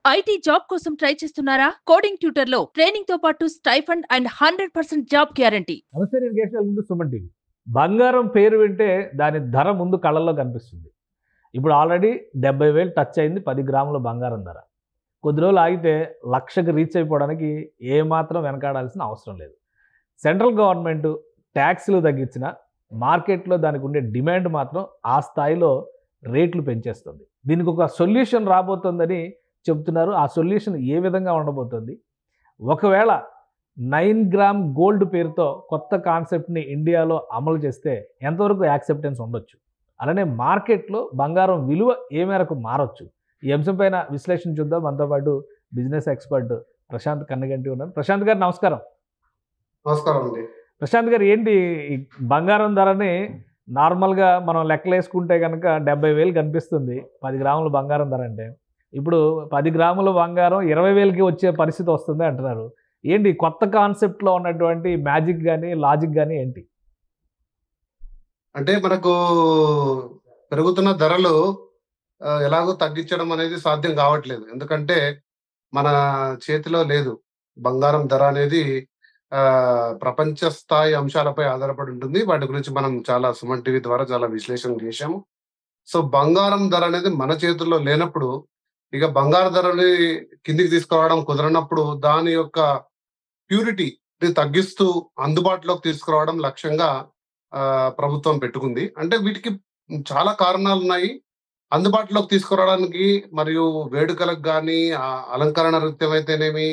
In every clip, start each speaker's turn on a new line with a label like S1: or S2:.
S1: IT job కోసం try చేస్తున్నారా? Coding ట్యూటర్‌లో ట్రైనింగ్‌తో పాటు స్టైఫండ్ అండ్ 100% జాబ్ గ్యారంటీ.
S2: నమస్తే, నేను కేశవ్ ముందు సుమన్ టీవీ. బంగారం పేరు వింటే దాని ధర ముందు కళ్ళల్లో కనిపిస్తుంది. ఇప్పుడు ఆల్రెడీ 70,000 టచ్ అయింది 10 గ్రాముల బంగారం ధర. కొద్ది రోజులు ఆగితే లక్షకు రీచ్ అయిపోవడానికి ఏమాత్రం వెనకాడాల్సిన అవసరం లేదు. సెంట్రల్ గవర్నమెంట్ ట్యాక్స్లు తగ్గించిన మార్కెట్లో దానికి ఉండే డిమాండ్ మాత్రం ఆ స్థాయిలో రేట్లు పెంచేస్తుంది. దీనికి ఒక సొల్యూషన్ రాబోతుందని చెప్తున్నారు. ఆ సొల్యూషన్ ఏ విధంగా ఉండబోతుంది? ఒకవేళ 9 గ్రామ్ గోల్డ్ పేరుతో కొత్త కాన్సెప్ట్ని ఇండియాలో అమలు చేస్తే ఎంతవరకు యాక్సెప్టెన్స్ ఉండొచ్చు? అలానే మార్కెట్లో బంగారం విలువ ఏ మేరకు మారొచ్చు? ఈ అంశం పైన విశ్లేషణ చూద్దాం. మనతో పాటు బిజినెస్ ఎక్స్పర్ట్ ప్రశాంత్ కన్నగంటి ఉన్నారు. ప్రశాంత్ గారు నమస్కారం.
S3: నమస్కారం అండి.
S2: ప్రశాంత్ గారు, ఏంటి ఈ బంగారం ధరని నార్మల్గా మనం లెక్కలేసుకుంటే కనుక 70,000 కనిపిస్తుంది 10 గ్రాముల బంగారం ధర అంటే. ఇప్పుడు 10 గ్రాముల బంగారం 20,000కి వచ్చే పరిస్థితి వస్తుంది అంటున్నారు. ఏంటి కొత్త కాన్సెప్ట్లో ఉన్నటువంటి మ్యాజిక్ కానీ లాజిక్ కానీ ఏంటి?
S3: అంటే మనకు పెరుగుతున్న ధరలు ఎలాగో తగ్గించడం అనేది సాధ్యం కావట్లేదు. ఎందుకంటే మన చేతిలో లేదు. బంగారం ధర అనేది ప్రపంచ స్థాయి అంశాలపై ఆధారపడి ఉంటుంది. వాటి గురించి మనం చాలా సుమన్ టీవీ ద్వారా చాలా విశ్లేషణ చేశాము. సో బంగారం ధర అనేది మన చేతుల్లో లేనప్పుడు, ఇక బంగారు ధరని కిందికి తీసుకురావడం కుదరనప్పుడు దాని యొక్క ప్యూరిటీ తగ్గిస్తూ అందుబాటులోకి తీసుకురావడం లక్ష్యంగా ప్రభుత్వం పెట్టుకుంది. అంటే వీటికి చాలా కారణాలు ఉన్నాయి. అందుబాటులోకి తీసుకురావడానికి మరియు వేడుకలకు కానీ అలంకరణ రీత్యం అయితేనేమి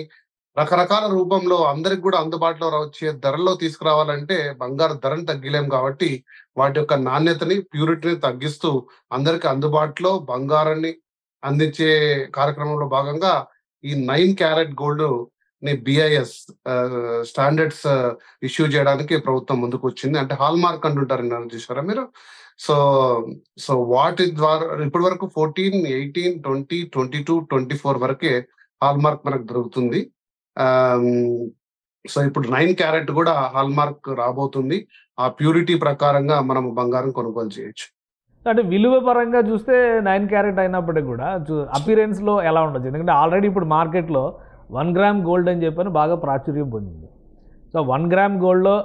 S3: రకరకాల రూపంలో అందరికి కూడా అందుబాటులో వచ్చే ధరల్లో తీసుకురావాలంటే బంగారు ధరను తగ్గిలేం. కాబట్టి వాటి యొక్క నాణ్యతని, ప్యూరిటీని తగ్గిస్తూ అందరికి అందుబాటులో బంగారాన్ని అందించే కార్యక్రమంలో భాగంగా ఈ 9 క్యారెట్ గోల్డ్ ని BIS స్టాండర్డ్స్ ఇష్యూ చేయడానికి ప్రభుత్వం ముందుకు వచ్చింది. అంటే హాల్ మార్క్ అంటుంటారు, చూసారా మీరు? సో వాటి ద్వారా ఇప్పటి వరకు 14, 18, 20, 22, 24 వరకే హాల్ మార్క్ మనకు దొరుకుతుంది. సో ఇప్పుడు 9 క్యారెట్ కూడా హాల్ మార్క్ రాబోతుంది. ఆ ప్యూరిటీ ప్రకారంగా మనం బంగారం కొనుగోలు చేయొచ్చు.
S2: అంటే విలువ పరంగా చూస్తే 9 క్యారెట్ అయినప్పటికీ కూడా అపీరెన్స్లో ఎలా ఉండొచ్చు? ఎందుకంటే ఆల్రెడీ ఇప్పుడు మార్కెట్లో 1 గ్రామ్ గోల్డ్ అని చెప్పని బాగా ప్రాచుర్యం పొందింది. సో 1 గ్రామ్ గోల్డ్లో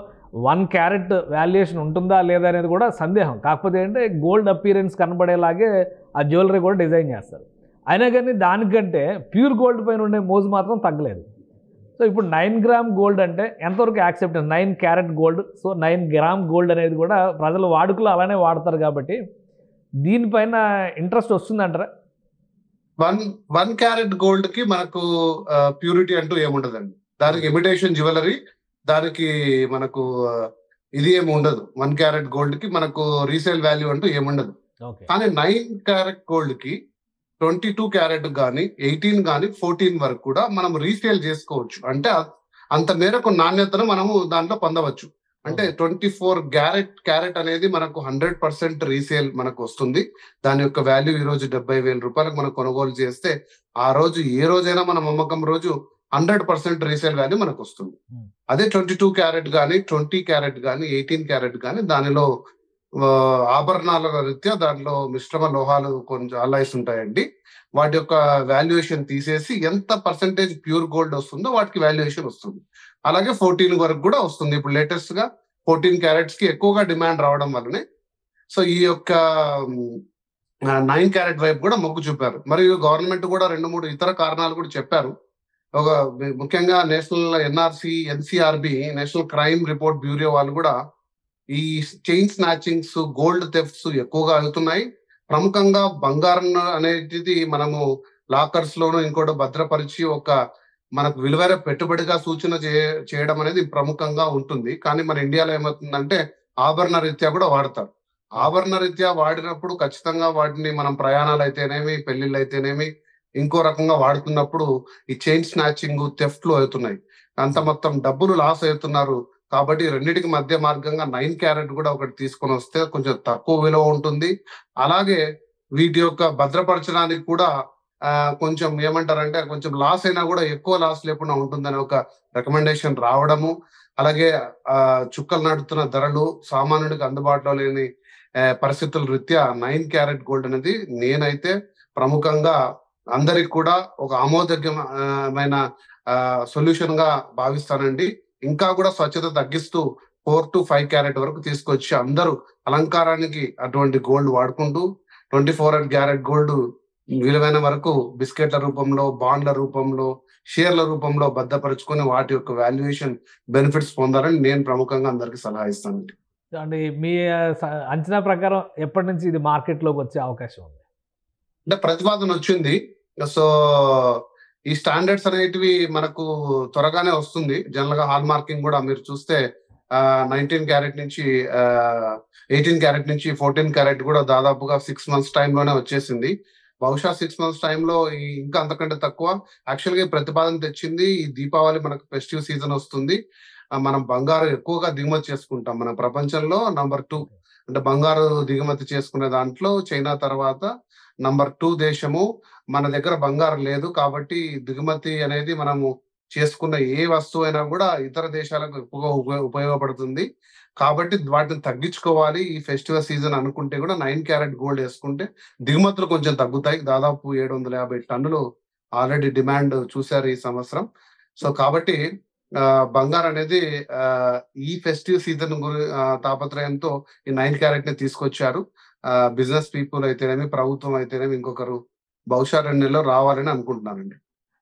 S2: 1 క్యారెట్ వాల్యుయేషన్ ఉంటుందా లేదా అనేది కూడా సందేహం. కాకపోతే ఏంటంటే గోల్డ్ అపీరెన్స్ కనబడేలాగే ఆ జ్యువెలరీ కూడా డిజైన్ చేస్తారు. అయినా కానీ దానికంటే ప్యూర్ గోల్డ్ పైన ఉండే మోజు మాత్రం తగ్గలేదు. సో ఇప్పుడు 9 గ్రామ్ గోల్డ్ అంటే ఎంతవరకు acceptance? 9 carat gold, so 9 gram gold అనేది కూడా ప్రజలు వాడుకలో అలానే వాడతారు. కాబట్టి దీనిపైన ఇంట్రెస్ట్ వస్తుందంటారా?
S3: 1 క్యారెట్ గోల్డ్ కి మనకు ప్యూరిటీ అంటూ ఏముండదండి. దానికి ఇమిటేషన్ జ్యువెలరీ, దానికి మనకు ఇది ఏమి ఉండదు. 1 క్యారెట్ గోల్డ్ కి మనకు రీసేల్ వాల్యూ అంటూ ఏముండదు. కానీ 9 క్యారెట్ గోల్డ్ కి 22 క్యారెట్ కానీ 18 కానీ 14 వరకు కూడా మనం రీసేల్ చేసుకోవచ్చు. అంటే అంత మేరకు నాణ్యతను మనము దాంట్లో పొందవచ్చు. అంటే 24 క్యారెట్ అనేది మనకు 100% రీసేల్ మనకు వస్తుంది. దాని యొక్క వాల్యూ ఈ రోజు 70,000 రూపాయలకు మనం కొనుగోలు చేస్తే ఆ రోజు ఏ రోజైనా మన అమ్మకం రోజు 100% రీసేల్ వాల్యూ మనకు వస్తుంది. అదే 22 క్యారెట్ కానీ 20 క్యారెట్ కానీ 18 క్యారెట్ కానీ దానిలో ఆభరణాల రీత్యా దాంట్లో మిశ్రమ లోహాలు కొంచెం అలైస్ ఉంటాయండి. వాటి యొక్క వాల్యుయేషన్ తీసేసి ఎంత పర్సెంటేజ్ ప్యూర్ గోల్డ్ వస్తుందో వాటికి వాల్యుయేషన్ వస్తుంది. అలాగే 14 వరకు కూడా వస్తుంది. ఇప్పుడు లేటెస్ట్ గా 14 క్యారెట్స్ కి ఎక్కువగా డిమాండ్ రావడం వల్లనే సో ఈ యొక్క 9 క్యారెట్ వైపు కూడా మొగ్గు చూపారు. మరియు గవర్నమెంట్ కూడా 2-3 ఇతర కారణాలు కూడా చెప్పారు. ఒక ముఖ్యంగా national NRC, NCRB, national crime report bureau వాళ్ళు కూడా ఈ చైన్ స్నాచింగ్స్, గోల్డ్ థెఫ్ట్స్ ఎక్కువగా అవుతున్నాయి. ప్రముఖంగా బంగారం అనేది మనము లాకర్స్ లోను ఇంకోటి భద్రపరిచి ఒక మనకు విలువైన పెట్టుబడిగా సూచన చేయడం అనేది ప్రముఖంగా ఉంటుంది. కానీ మన ఇండియాలో ఏమవుతుందంటే ఆభరణ రీత్యా కూడా వాడతారు. ఆభరణ రీత్యా వాడినప్పుడు ఖచ్చితంగా వాటిని మనం ప్రయాణాలు అయితేనేమి, పెళ్లిళ్ళు అయితేనేమి ఇంకో రకంగా వాడుతున్నప్పుడు ఈ చైన్ స్నాచింగ్, థెఫ్ట్లు అవుతున్నాయి. అంత మొత్తం డబ్బులు లాస్ అవుతున్నారు. కాబట్టి రెండింటికి మధ్య మార్గంగా 9 క్యారెట్ కూడా ఒకటి తీసుకొని వస్తే కొంచెం తక్కువ విలువ ఉంటుంది. అలాగే వీటి యొక్క భద్రపరచడానికి కూడా కొంచెం ఏమంటారంటే కొంచెం లాస్ అయినా కూడా ఎక్కువ లాస్ లేకుండా ఉంటుందని ఒక రికమెండేషన్ రావడము. అలాగే చుక్కలు నడుతున్న ధరలు సామాన్యుడికి అందుబాటులో లేని పరిస్థితుల రీత్యా 9 క్యారెట్ గోల్డ్ అనేది నేనైతే ప్రముఖంగా అందరికి కూడా ఒక ఆమోదయోగ్యమైన సొల్యూషన్ గా భావిస్తానండి. ఇంకా కూడా స్వచ్ఛత తగ్గిస్తూ 4 to 5 క్యారెట్ వరకు తీసుకొచ్చి అందరూ అలంకారానికి అటువంటి గోల్డ్ వాడుకుంటూ 24 క్యారెట్ గోల్డ్ విలువైన వరకు బిస్కెట్ల రూపంలో, బాండ్ల రూపంలో, షేర్ల రూపంలో భద్రపరుచుకొని వాటి యొక్క వాల్యుయేషన్ బెనిఫిట్స్ పొందాలని నేను ప్రముఖంగా అందరికి సలహా ఇస్తానండి.
S2: అంటే మీ అంచనా ప్రకారం ఎప్పటి నుంచి ఇది మార్కెట్లోకి వచ్చే అవకాశం ఉంది?
S3: అంటే ప్రతిపాదన వచ్చింది. సో ఈ స్టాండర్డ్స్ అనేటివి మనకు త్వరగానే వస్తుంది. జనరల్ గా హాల్ మార్కింగ్ కూడా మీరు చూస్తే 19 క్యారెట్ నుంచి 18 క్యారెట్ నుంచి 14 క్యారెట్ కూడా దాదాపుగా 6 months టైంలోనే వచ్చేసింది. బహుశా 6 months టైంలో ఇంకా అంతకంటే తక్కువ. యాక్చువల్ గా ప్రతిపాదన తెచ్చింది ఈ దీపావళి మనకు ఫెస్టివ్ సీజన్ వస్తుంది. మనం బంగారు ఎక్కువగా దిగుమతి చేసుకుంటాం. మన ప్రపంచంలో నంబర్ 2 అంటే బంగారు దిగుమతి చేసుకునే దాంట్లో చైనా తర్వాత నంబర్ 2 దేశము. మన దగ్గర బంగారం లేదు కాబట్టి దిగుమతి అనేది మనము చేసుకున్న ఏ వస్తువు అయినా కూడా ఇతర దేశాలకు ఎక్కువగా ఉపయోగపడుతుంది. కాబట్టి వాటిని తగ్గించుకోవాలి ఈ ఫెస్టివల్ సీజన్ అనుకుంటే కూడా 9 క్యారెట్ గోల్డ్ వేసుకుంటే దిగుమతులు కొంచెం తగ్గుతాయి. దాదాపు 750 టన్నులు ఆల్రెడీ డిమాండ్ చూశారు ఈ సంవత్సరం. సో కాబట్టి బంగారం అనేది ఈ ఫెస్టివ్ సీజన్ తాపత్రయంతో ఈ 9 క్యారెట్ ని తీసుకొచ్చారు. బిజినెస్ పీపుల్ అయితేనేమి, ప్రభుత్వం అయితేనేమి ఇంకొకరు బహుశా 2 నెలల్లో రావాలని అనుకుంటున్నానండి.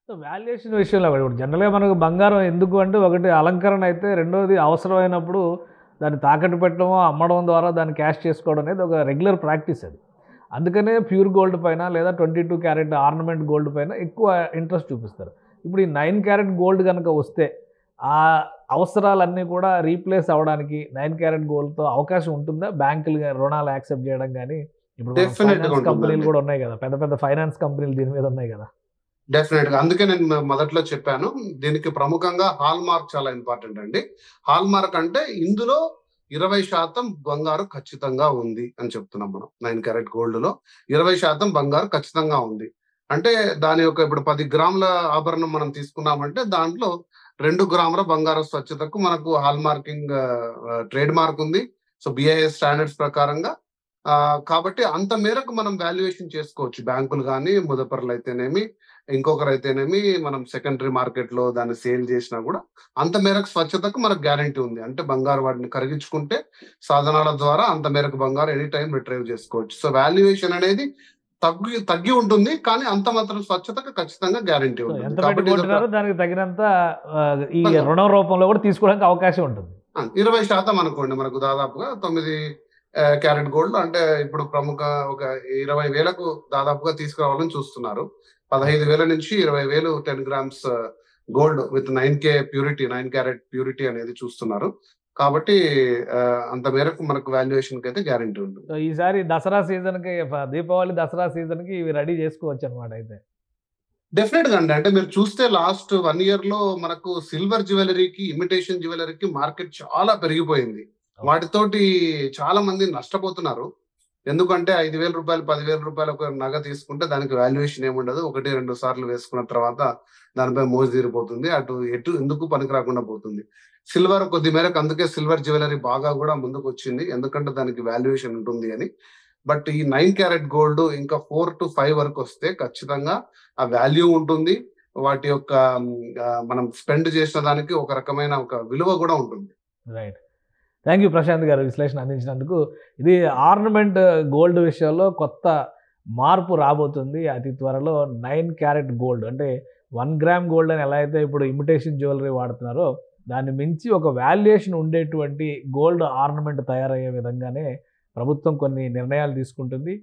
S2: సో వాల్యుయేషన్ విషయంలో ఇప్పుడు జనరల్గా మనకు బంగారం ఎందుకు అంటే ఒకటి అలంకరణ అయితే, రెండోది అవసరమైనప్పుడు దాన్ని తాకట్టు పెట్టడమో అమ్మడం ద్వారా దాన్ని క్యాష్ చేసుకోవడం అనేది ఒక రెగ్యులర్ ప్రాక్టీస్ అది. అందుకనే ప్యూర్ గోల్డ్ పైన లేదా 22 క్యారెట్ ఆర్నమెంట్ గోల్డ్ పైన ఎక్కువ ఇంట్రెస్ట్ చూపిస్తారు. ఇప్పుడు ఈ 9 క్యారెట్ గోల్డ్ కనుక వస్తే ఆ అవసరాలన్నీ కూడా రీప్లేస్ అవ్వడానికి 9 క్యారెట్ గోల్డ్తో అవకాశం ఉంటుందా? బ్యాంకులు రుణాలు యాక్సెప్ట్ చేయడం కానీ, ఇప్పుడు ఫైనాన్స్ కంపెనీలు కూడా ఉన్నాయి కదా, పెద్ద పెద్ద ఫైనాన్స్ కంపెనీలు దీని మీద ఉన్నాయి కదా.
S3: డెఫినెట్ గా అందుకే నేను మొదట్లో చెప్పాను దీనికి ప్రముఖంగా హాల్ మార్క్ చాలా ఇంపార్టెంట్ అండి. హాల్ మార్క్ అంటే ఇందులో 20% బంగారు ఖచ్చితంగా ఉంది అని చెప్తున్నాం మనం. 9 క్యారెట్ గోల్డ్ లో 20% బంగారు ఖచ్చితంగా ఉంది అంటే దాని యొక్క ఇప్పుడు 10 గ్రాముల ఆభరణం మనం తీసుకున్నామంటే దాంట్లో 2 గ్రాముల బంగారు స్వచ్ఛతకు మనకు హాల్ మార్కింగ్ ట్రేడ్ మార్క్ ఉంది. సో BIS స్టాండర్డ్స్ ప్రకారంగా. కాబట్టి అంత మేరకు మనం వాల్యుయేషన్ చేసుకోవచ్చు. బ్యాంకులు కానీ, ముదపర్లు అయితేనేమి, ఇంకొకరు అయితేనేమి, మనం సెకండరీ మార్కెట్ లో దాన్ని సేల్ చేసినా కూడా అంత మేరకు స్వచ్ఛతకు మనకు గ్యారంటీ ఉంది. అంటే బంగారు వాటిని కరిగించుకుంటే సాధనాల ద్వారా అంత మేరకు బంగారు ఎనీ టైం రిట్రైవ్ చేసుకోవచ్చు. సో వాల్యుయేషన్ అనేది తగ్గి ఉంటుంది కానీ అంత మాత్రం స్వచ్ఛతకు ఖచ్చితంగా గ్యారంటీ ఉంటుంది.
S2: దానికి తగినంత ఈ రుణ రూపంలో కూడా తీసుకోవడానికి అవకాశం ఉంటుంది.
S3: 20% అనుకోండి మనకు దాదాపుగా 9 క్యారెట్ గోల్డ్ అంటే ఇప్పుడు ప్రముఖ ఒక 20,000కు దాదాపుగా తీసుకురావాలని చూస్తున్నారు. 15,000 నుంచి 20,000 10 grams gold with 9K purity, 9 carrot purity అనేది చూస్తున్నారు. కాబట్టి అంత మేరకు మనకు వాల్యుయేషన్ కి అయితే గ్యారంటీ ఉంటుంది.
S2: ఈసారి దసరా సీజన్ కి, దీపావళి దసరా సీజన్ కి ఇవి రెడీ చేసుకోవచ్చు అనమాట. అయితే
S3: డెఫినెట్ గా అంటే మీరు చూస్తే లాస్ట్ 1 year లో మనకు సిల్వర్ జ్యువెలరీకి, ఇమిటేషన్ జ్యువెలరీకి మార్కెట్ చాలా పెరిగిపోయింది. వాటితోటి చాలా మంది నష్టపోతున్నారు. ఎందుకంటే 5,000 రూపాయలు 10,000 రూపాయలు ఒక నగ తీసుకుంటే దానికి వాల్యుయేషన్ ఏముండదు. 1-2 సార్లు వేసుకున్న తర్వాత దానిపై మోజు తీరిపోతుంది. ఎందుకు పనికి రాకుండా పోతుంది. సిల్వర్ కొద్ది మేరకు అందుకే సిల్వర్ జ్యువెలరీ బాగా కూడా ముందుకు వచ్చింది. ఎందుకంటే దానికి వాల్యుయేషన్ ఉంటుంది అని. బట్ ఈ 9 క్యారెట్ గోల్డ్ ఇంకా 4 to 5 వరకు వస్తే ఖచ్చితంగా ఆ వాల్యూ ఉంటుంది. వాటి యొక్క మనం స్పెండ్ చేసిన దానికి ఒక రకమైన ఒక విలువ కూడా ఉంటుంది.
S2: రైట్. థ్యాంక్ యూ ప్రశాంత్ గారు విశ్లేషణ అందించినందుకు. ఇది ఆర్నమెంట్ గోల్డ్ విషయంలో కొత్త మార్పు రాబోతుంది అతి త్వరలో. 9 క్యారెట్ గోల్డ్ అంటే 1 గ్రామ్ గోల్డ్ అని ఎలా అయితే ఇప్పుడు ఇమిటేషన్ జ్యువెలరీ వాడుతున్నారో దాన్ని మించి ఒక వాల్యుయేషన్ ఉండేటువంటి గోల్డ్ ఆర్నమెంట్ తయారయ్యే విధంగానే ప్రభుత్వం కొన్ని నిర్ణయాలు తీసుకుంటుంది.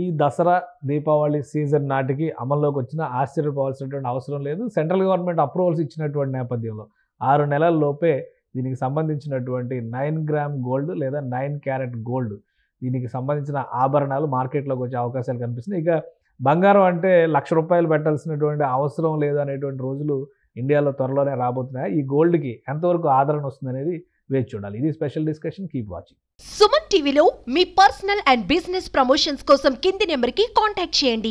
S2: ఈ దసరా దీపావళి సీజన్ నాటికి అమల్లోకి వచ్చిన ఆశ్చర్యపోవాల్సినటువంటి అవసరం లేదు. సెంట్రల్ గవర్నమెంట్ అప్రూవల్స్ ఇచ్చినటువంటి నేపథ్యంలో 6 నెలల లోపే దీనికి సంబంధించినటువంటి 9 గ్రామ్ గోల్డ్ లేదా 9 క్యారెట్ గోల్డ్ దీనికి సంబంధించిన ఆభరణాలు మార్కెట్లోకి వచ్చే అవకాశాలు కనిపిస్తున్నాయి. ఇక బంగారం అంటే ₹1,00,000 పెట్టాల్సినటువంటి అవసరం లేదు అనేటువంటి రోజులు ఇండియాలో త్వరలోనే రాబోతున్నాయి. ఈ గోల్డ్కి ఎంతవరకు ఆదరణ వస్తుందనేది వేచి చూడాలి. ఇది special discussion. Keep watching.
S4: Suman టీవీలో మీ పర్సనల్ అండ్ బిజినెస్ ప్రమోషన్స్ కోసం కింది నెంబర్కి కాంటాక్ట్ చేయండి.